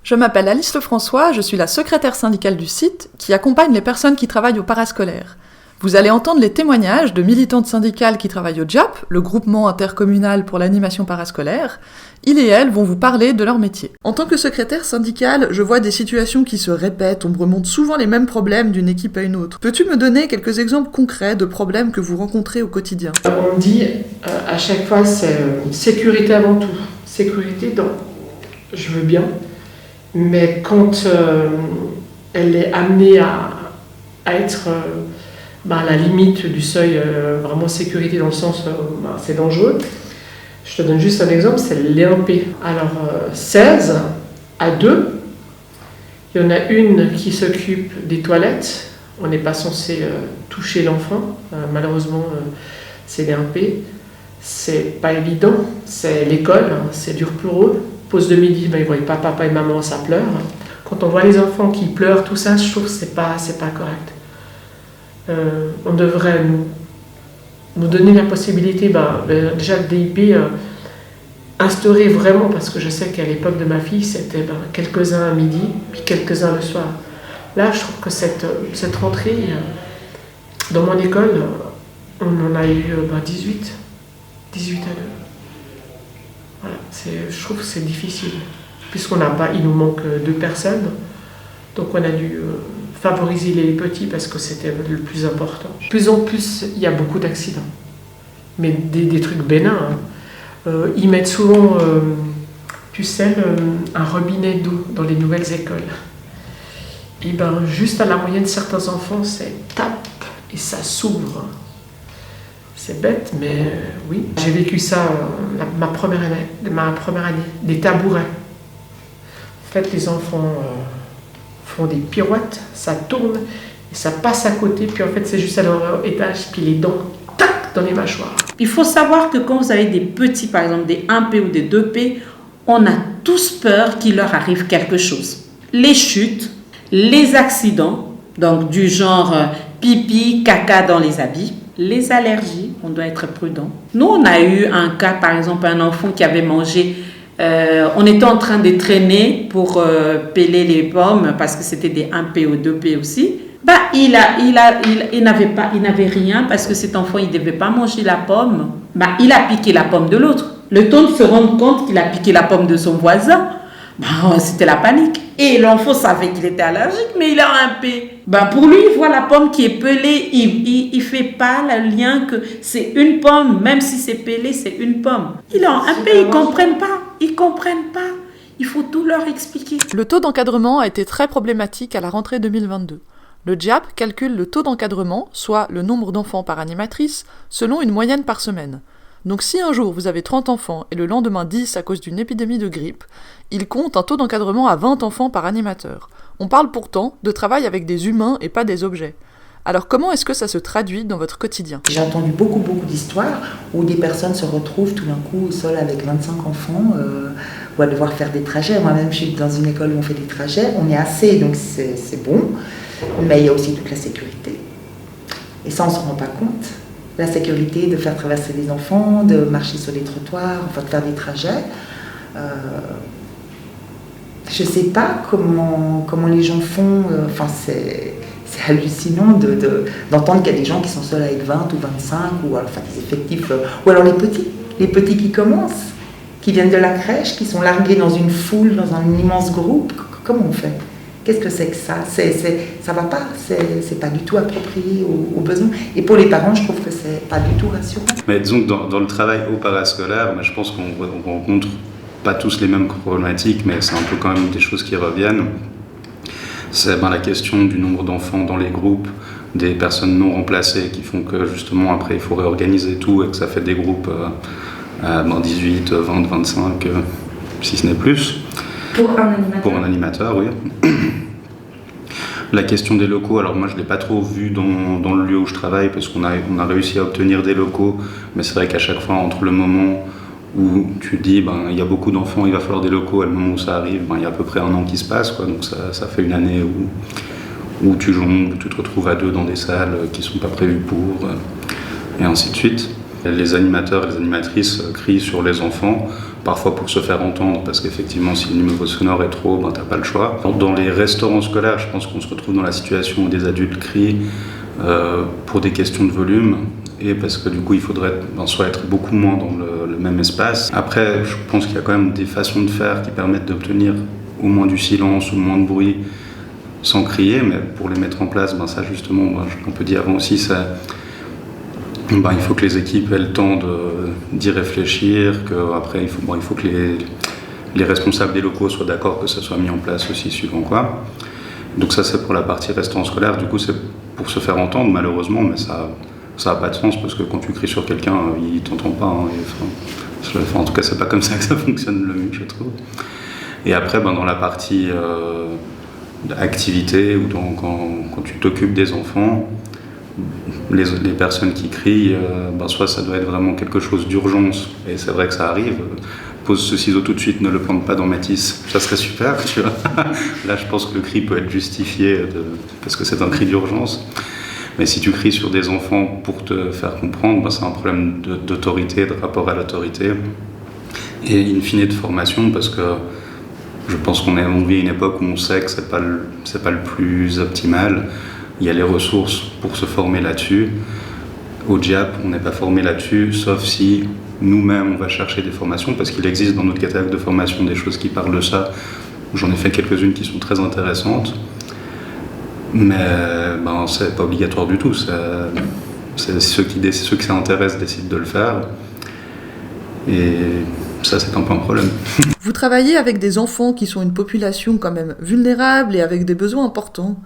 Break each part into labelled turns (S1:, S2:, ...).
S1: Je m'appelle Alice Lefrançois, je suis la secrétaire syndicale du site qui accompagne les personnes qui travaillent au parascolaire. Vous allez entendre les témoignages de militantes syndicales qui travaillent au JAP, le groupement intercommunal pour l'animation parascolaire. Ils et elles vont vous parler de leur métier. En tant que secrétaire syndicale, je vois des situations qui se répètent, on me remonte souvent les mêmes problèmes d'une équipe à une autre. Peux-tu me donner quelques exemples concrets de problèmes que vous rencontrez au quotidien ?
S2: On me dit à chaque fois, c'est sécurité avant tout. Sécurité, je veux bien, mais quand elle est amenée à être à la limite du seuil, vraiment sécurité dans le sens c'est dangereux. Je te donne juste un exemple, c'est l'EMP. Alors 16 à 2, il y en a une qui s'occupe des toilettes. On n'est pas censé toucher l'enfant, malheureusement c'est l'EMP. C'est pas évident, c'est l'école, c'est dur pour eux. Pause de midi, ils voient pas papa et maman, ça pleure. Quand on voit les enfants qui pleurent, tout ça, je trouve que c'est pas correct. On devrait nous donner la possibilité, déjà le DIP, instaurer vraiment, parce que je sais qu'à l'époque de ma fille, c'était quelques-uns à midi, puis quelques-uns le soir. Là, je trouve que cette rentrée, dans mon école, on en a eu 18 à 2. Voilà, je trouve que c'est difficile, puisqu'on n'a pas, il nous manque 2 personnes, donc on a dû favoriser les petits parce que c'était le plus important. De plus en plus, il y a beaucoup d'accidents, mais des trucs bénins. Ils mettent souvent, un robinet d'eau dans les nouvelles écoles. Et juste à la moyenne, certains enfants, c'est tape et ça s'ouvre. C'est bête, mais oui. J'ai vécu ça ma première année, des tabourets. En fait, les enfants font des pirouettes, ça tourne, et ça passe à côté, puis en fait, c'est juste à leur étage, puis les dents, tac, dans les mâchoires.
S3: Il faut savoir que quand vous avez des petits, par exemple des 1P ou des 2P, on a tous peur qu'il leur arrive quelque chose. Les chutes, les accidents, donc du genre pipi, caca dans les habits, les allergies, on doit être prudent. Nous, on a eu un cas, par exemple, un enfant qui avait mangé, on était en train de traîner pour peler les pommes parce que c'était des 1P ou 2P aussi. Il n'avait rien parce que cet enfant, il ne devait pas manger la pomme. Il a piqué la pomme de l'autre. Le temps de se rendre compte qu'il a piqué la pomme de son voisin, c'était la panique. Et l'enfant savait qu'il était allergique, mais il a un P. Pour lui, il voit la pomme qui est pelée, il ne fait pas le lien que c'est une pomme, même si c'est pelé, c'est une pomme. Il a un P, ils ne comprennent pas. Il faut tout leur expliquer.
S1: Le taux d'encadrement a été très problématique à la rentrée 2022. Le JAP calcule le taux d'encadrement, soit le nombre d'enfants par animatrice, selon une moyenne par semaine. Donc si un jour vous avez 30 enfants et le lendemain 10 à cause d'une épidémie de grippe, il compte un taux d'encadrement à 20 enfants par animateur. On parle pourtant de travail avec des humains et pas des objets. Alors comment est-ce que ça se traduit dans votre quotidien ?
S4: J'ai entendu beaucoup d'histoires où des personnes se retrouvent tout d'un coup seules avec 25 enfants ou à devoir faire des trajets. Moi-même, je suis dans une école où on fait des trajets. On est assez, donc c'est bon. Mais il y a aussi toute la sécurité. Et ça, on ne se rend pas compte. La sécurité de faire traverser les enfants, de marcher sur les trottoirs, de faire des trajets. Je ne sais pas comment les gens font. C'est hallucinant d'entendre qu'il y a des gens qui sont seuls avec 20 ou 25, ou alors des effectifs. Ou alors les petits qui commencent, qui viennent de la crèche, qui sont largués dans une foule, dans un immense groupe. Comment on fait ? Qu'est-ce que c'est que ça ? Ça va pas, c'est pas du tout approprié aux besoins. Et pour les parents, je trouve que c'est pas du tout rassurant.
S5: Mais disons que dans le travail au parascolaire, je pense qu'on rencontre pas tous les mêmes problématiques, mais c'est un peu quand même des choses qui reviennent. C'est la question du nombre d'enfants dans les groupes, des personnes non remplacées qui font que justement après il faut réorganiser tout et que ça fait des groupes 18, 20, 25, si ce n'est plus. Pour un animateur, oui. La question des locaux, alors moi je ne l'ai pas trop vu dans le lieu où je travaille parce qu'on a réussi à obtenir des locaux, mais c'est vrai qu'à chaque fois entre le moment où tu dis il y a beaucoup d'enfants, il va falloir des locaux, et le moment où ça arrive, il y a à peu près 1 an qui se passe, donc ça fait une année où tu jongles, où tu te retrouves à 2 dans des salles qui ne sont pas prévues pour, et ainsi de suite. Les animateurs et les animatrices crient sur les enfants parfois pour se faire entendre, parce qu'effectivement, si le niveau sonore est trop haut, t'as pas le choix. Dans les restaurants scolaires, je pense qu'on se retrouve dans la situation où des adultes crient pour des questions de volume, et parce que du coup, il faudrait soit être beaucoup moins dans le même espace. Après, je pense qu'il y a quand même des façons de faire qui permettent d'obtenir au moins du silence ou moins de bruit sans crier, mais pour les mettre en place, ça justement, on peut dire avant aussi, il faut que les équipes aient le temps d'y réfléchir, qu'après il faut que les responsables des locaux soient d'accord que ça soit mis en place aussi suivant quoi. Donc ça c'est pour la partie restaurant scolaire, du coup c'est pour se faire entendre malheureusement, mais ça n'a pas de sens parce que quand tu cries sur quelqu'un, il t'entend pas. En tout cas c'est pas comme ça que ça fonctionne le mieux je trouve. Et après dans la partie activité ou quand tu t'occupes des enfants, les personnes qui crient, soit ça doit être vraiment quelque chose d'urgence, et c'est vrai que ça arrive. Pose ce ciseau tout de suite, ne le plante pas dans Matisse, ça serait super, tu vois. Là, je pense que le cri peut être justifié parce que c'est un cri d'urgence. Mais si tu cries sur des enfants pour te faire comprendre, c'est un problème d'autorité, de rapport à l'autorité, et in fine de formation, parce que je pense qu'on vit une époque où on sait que c'est pas le plus optimal. Il y a les ressources pour se former là-dessus. Au JAP, on n'est pas formé là-dessus, sauf si nous-mêmes, on va chercher des formations, parce qu'il existe dans notre catalogue de formation des choses qui parlent de ça. J'en ai fait quelques-unes qui sont très intéressantes. Mais c'est pas obligatoire du tout. C'est ceux qui ça intéresse décident de le faire. Et ça, c'est un peu un problème.
S1: Vous travaillez avec des enfants qui sont une population quand même vulnérable et avec des besoins importants.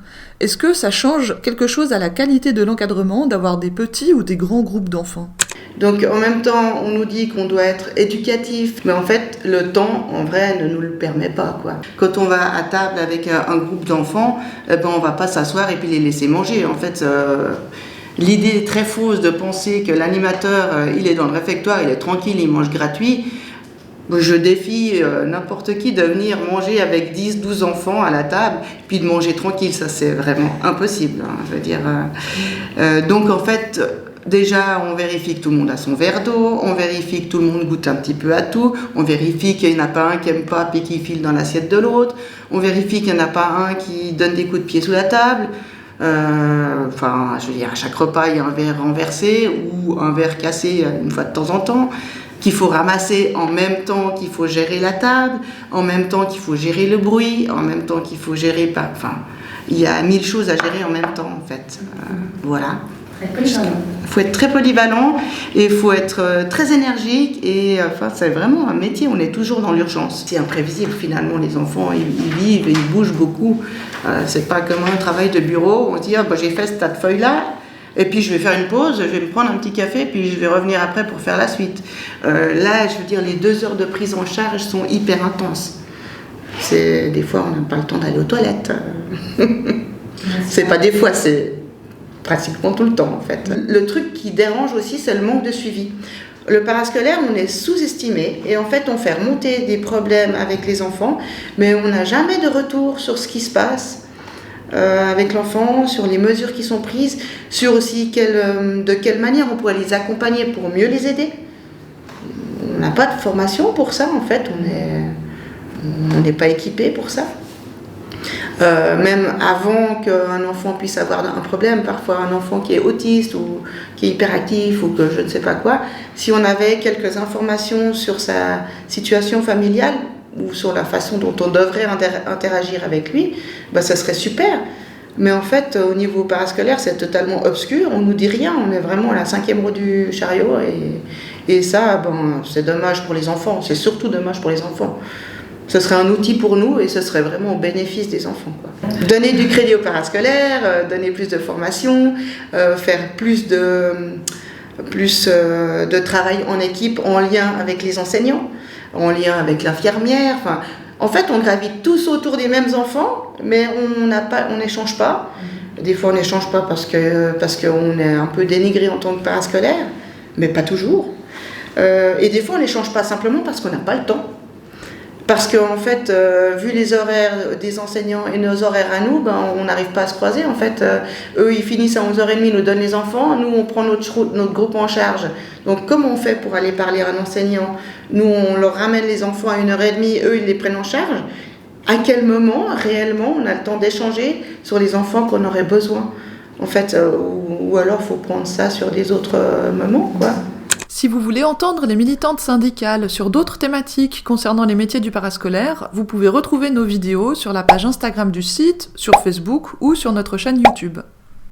S1: Est-ce que ça change quelque chose à la qualité de l'encadrement d'avoir des petits ou des grands groupes d'enfants ?
S6: Donc en même temps, on nous dit qu'on doit être éducatif, mais en fait, le temps, en vrai, ne nous le permet pas, quoi. Quand on va à table avec un groupe d'enfants, on va pas s'asseoir et puis les laisser manger. En fait, l'idée est très fausse de penser que l'animateur, il est dans le réfectoire, il est tranquille, il mange gratuit. Je défie n'importe qui de venir manger avec 10-12 enfants à la table, puis de manger tranquille. Ça, c'est vraiment impossible. Je veux dire. Donc, en fait, déjà, on vérifie que tout le monde a son verre d'eau, on vérifie que tout le monde goûte un petit peu à tout, on vérifie qu'il n'y en a pas un qui n'aime pas et qui file dans l'assiette de l'autre, on vérifie qu'il n'y en a pas un qui donne des coups de pied sous la table. Je veux dire, à chaque repas, il y a un verre renversé ou un verre cassé une fois de temps en temps, qu'il faut ramasser en même temps qu'il faut gérer la table, en même temps qu'il faut gérer le bruit, en même temps qu'il faut gérer... il y a 1000 choses à gérer en même temps, en fait. Voilà. Il faut être très polyvalent et il faut être très énergique et c'est vraiment un métier, on est toujours dans l'urgence. C'est imprévisible finalement, les enfants ils vivent et ils bougent beaucoup. C'est pas comme un travail de bureau où on se dit j'ai fait ce tas de feuilles là et puis je vais faire une pause, je vais me prendre un petit café puis je vais revenir après pour faire la suite. Là je veux dire les 2 heures de prise en charge sont hyper intenses. Des fois on n'a pas le temps d'aller aux toilettes. C'est pas des fois, c'est pratiquement tout le temps en fait. Le truc qui dérange aussi, c'est le manque de suivi. Le parascolaire, on est sous-estimé et en fait on fait remonter des problèmes avec les enfants, mais on n'a jamais de retour sur ce qui se passe avec l'enfant, sur les mesures qui sont prises, sur aussi de quelle manière on pourrait les accompagner pour mieux les aider. On n'a pas de formation pour ça en fait, on n'est pas équipé pour ça. Même avant qu'un enfant puisse avoir un problème, parfois un enfant qui est autiste ou qui est hyperactif ou que je ne sais pas quoi, si on avait quelques informations sur sa situation familiale ou sur la façon dont on devrait interagir avec lui, ça serait super. Mais en fait, au niveau parascolaire, c'est totalement obscur, on ne nous dit rien, on est vraiment à la 5e roue du chariot et ça, c'est dommage pour les enfants, c'est surtout dommage pour les enfants. Ce serait un outil pour nous et ce serait vraiment au bénéfice des enfants, quoi. Donner du crédit aux parascolaires, donner plus de formation, faire plus de travail en équipe en lien avec les enseignants, en lien avec l'infirmière. En fait, on gravite tous autour des mêmes enfants, mais on n'échange pas. Des fois, on n'échange pas parce qu'on est un peu dénigré en tant que parascolaire, mais pas toujours. Et des fois, on n'échange pas simplement parce qu'on n'a pas le temps. Parce qu'en fait, vu les horaires des enseignants et nos horaires à nous, on n'arrive pas à se croiser. En fait, eux, ils finissent à 11h30, ils nous donnent les enfants. Nous, on prend notre groupe en charge. Donc, comment on fait pour aller parler à un enseignant? Nous, on leur ramène les enfants à 1h30, eux, ils les prennent en charge. À quel moment, réellement, on a le temps d'échanger sur les enfants qu'on aurait besoin? En fait, ou alors, il faut prendre ça sur des autres moments, quoi.
S1: Si vous voulez entendre les militantes syndicales sur d'autres thématiques concernant les métiers du parascolaire, vous pouvez retrouver nos vidéos sur la page Instagram du site, sur Facebook ou sur notre chaîne YouTube.